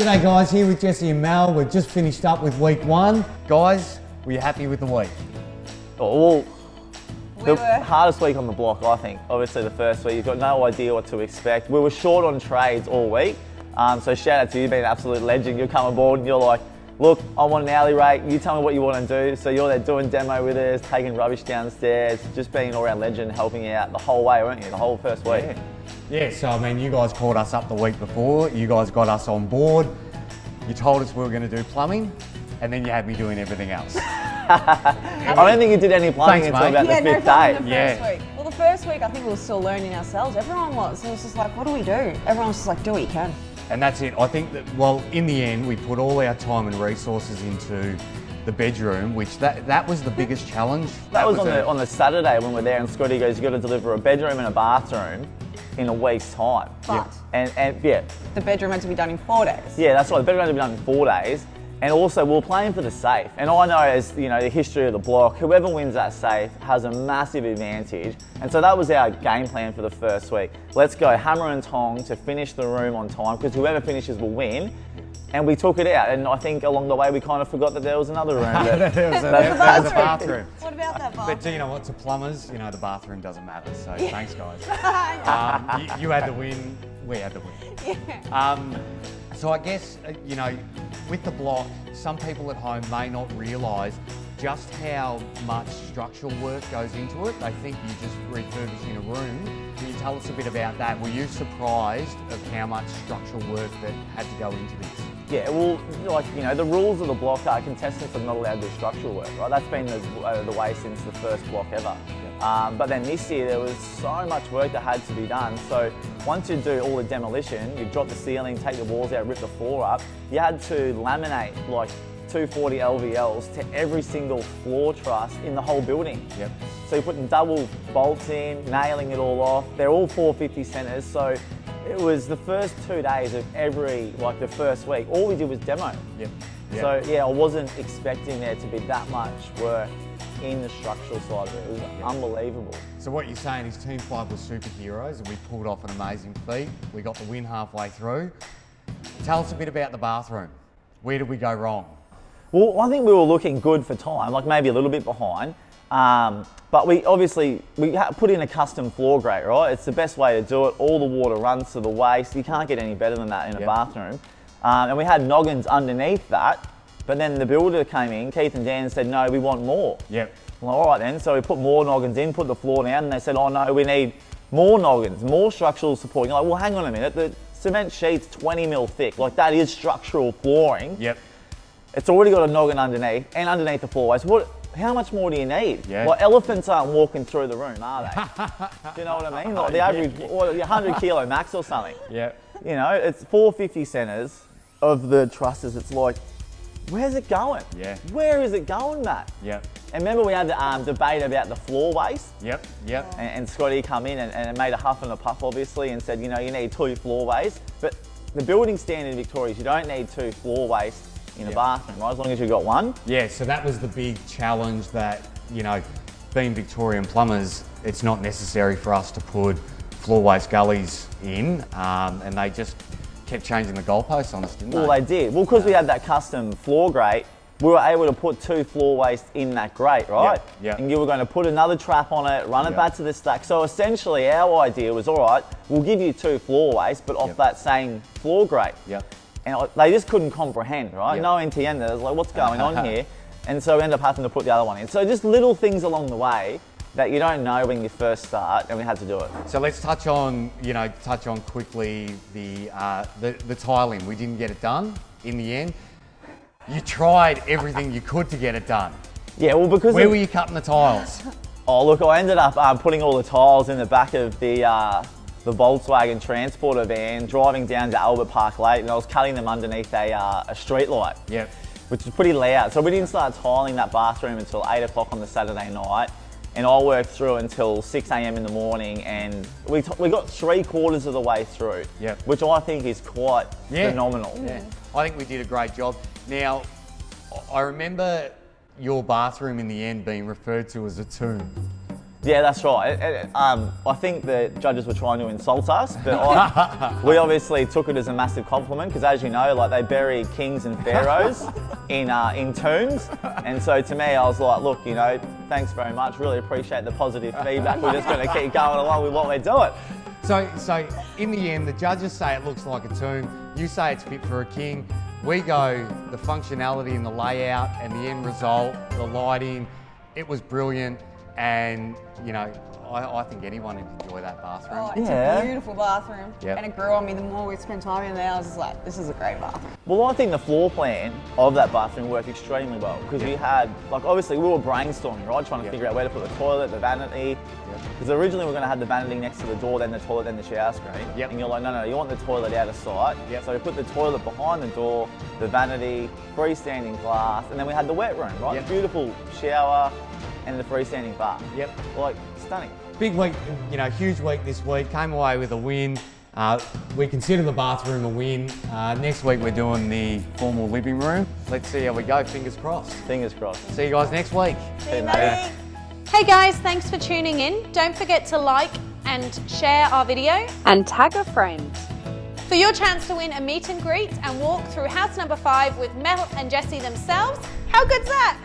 G'day guys, here with Jesse and Mel. We've just finished up with week 1. Guys, were you happy with the week? Oh, well, the hardest week on the block, I think. Obviously the first week, you've got no idea what to expect. We were short on trades all week, so shout out to you, you've been an absolute legend. You come aboard and you're like, look, I want an hourly rate, you tell me what you want to do. So you're there doing demo with us, taking rubbish downstairs, just being an all-round legend, helping out the whole way, weren't you, the whole first week? Yeah, so I mean, you guys called us up the week before, you guys got us on board, you told us we were going to do plumbing, and then you had me doing everything else. I don't think you did any plumbing until about the 5th day. Week. Well, the first week I think we were still learning ourselves. Everyone was. It was just like, what do we do? Everyone was just like, do what you can. And that's it. I think that, well, in the end, we put all our time and resources into the bedroom, which that was the biggest challenge. That was on the Saturday when we're there, and Scotty goes, you've got to deliver a bedroom and a bathroom in a week's time. But and yeah. The bedroom had to be done in 4 days. Yeah, that's right. The bedroom had to be done in 4 days. And also, we were playing for the safe. And I know, as you know, the history of the block, whoever wins that safe has a massive advantage. And so that was our game plan for the first week. Let's go hammer and tong to finish the room on time, because whoever finishes will win. And we took it out, and I think along the way we kind of forgot that there was another room. there was a bathroom. What about that bathroom? But do you know what, to plumbers, you know, the bathroom doesn't matter, so thanks guys. You had the win, we had the win. Yeah. So I guess, you know, with the block, some people at home may not realise just how much structural work goes into it. They think you're just refurbishing a room. Can you tell us a bit about that? Were you surprised of how much structural work that had to go into this? Yeah, well, like, you know, the rules of the block are contestants are not allowed to do structural work, right? That's been the way since the first block ever. But then this year there was so much work that had to be done. So once you do all the demolition, you drop the ceiling, take the walls out, rip the floor up, you had to laminate like 240 LVLs to every single floor truss in the whole building. Yep. So you're putting double bolts in, nailing it all off. They're all 450 centres, so it was the first 2 days of the first week, all we did was demo. Yep. So yeah, I wasn't expecting there to be that much work in the structural side of it. It was unbelievable. So what you're saying is Team 5 was superheroes and we pulled off an amazing feat. We got the win halfway through. Tell us a bit about the bathroom. Where did we go wrong? Well, I think we were looking good for time, like maybe a little bit behind. But we put in a custom floor grate, right? It's the best way to do it. All the water runs to the waste. You can't get any better than that in a bathroom. And we had noggins underneath that, but then the builder came in, Keith and Dan, said, no, we want more. Yep. Well, all right then, so we put more noggins in, put the floor down, and they said, oh no, we need more noggins, more structural support. You're like, well, hang on a minute, the cement sheet's 20 mil thick, like that is structural flooring. Yep. It's already got a noggin underneath, and underneath the floor. So how much more do you need? Yeah. Well, elephants aren't walking through the room, are they? Do you know what I mean? Like the average, or 100 kilo max or something. Yeah. You know, it's 450 centres of the trusses. It's like, where's it going? Yeah. Where is it going, Matt? Yep. And remember we had the debate about the floor waste? Yep. Yep. And Scotty come in and made a huff and a puff, obviously, and said, you know, you need 2 floor wastes. But the building standard in Victoria is you don't need 2 floor wastes in a bathroom, right? As long as you've got 1. Yeah, so that was the big challenge that, you know, being Victorian plumbers, it's not necessary for us to put floor waste gullies in, and they just kept changing the goalposts on us, didn't they? Well, they did. Well, because we had that custom floor grate, we were able to put 2 floor wastes in that grate, right? Yeah. And you were going to put another trap on it, run it back to the stack. So essentially our idea was, all right, we'll give you 2 floor wastes, but off that same floor grate. Yep. And they just couldn't comprehend, right? Yep. No NTN, there's like, what's going on here? And so we ended up having to put the other one in. So just little things along the way that you don't know when you first start, and we had to do it. So let's touch on quickly the tiling. We didn't get it done in the end. You tried everything you could to get it done. Yeah, well, because where were you cutting the tiles? Oh, look, I ended up putting all the tiles in the back of the Volkswagen transporter van, driving down to Albert Park Lake, and I was cutting them underneath a street light. Yep. Which is pretty loud. So we didn't start tiling that bathroom until 8 o'clock on the Saturday night. And I worked through until 6 a.m. in the morning, and we got 3/4 of the way through, which I think is quite phenomenal. Yeah. I think we did a great job. Now, I remember your bathroom in the end being referred to as a tomb. Yeah, that's right. I think the judges were trying to insult us, but we obviously took it as a massive compliment because, as you know, like they bury kings and pharaohs in tombs, and so to me, I was like, look, you know, thanks very much. Really appreciate the positive feedback. We're just going to keep going along with what we're doing. So in the end, the judges say it looks like a tomb. You say it's fit for a king. We go the functionality and the layout and the end result, the lighting. It was brilliant, and you know, I think anyone would enjoy that bathroom. Oh, it's Yeah. a beautiful bathroom. Yep. And it grew on me the more we spent time in there. I was just like, this is a great bathroom. Well, I think the floor plan of that bathroom worked extremely well because we had, like, obviously we were brainstorming, right, trying to figure out where to put the toilet, the vanity. Because originally we were going to have the vanity next to the door, then the toilet, then the shower screen. Yep. And you're like, no, you want the toilet out of sight. Yep. So we put the toilet behind the door, the vanity, freestanding glass, and then we had the wet room, right? Yep. The beautiful shower and the freestanding bath. Yep. Like, stunning. Big week, you know, huge week this week. Came away with a win. We consider the bathroom a win. Next week we're doing the formal living room. Let's see how we go. Fingers crossed. Fingers crossed. See you guys next week. See you, mate. mate. Hey guys, thanks for tuning in. Don't forget to like and share our video and tag a friend for your chance to win a meet and greet and walk through house number 5 with Mel and Jessie themselves. How good's that?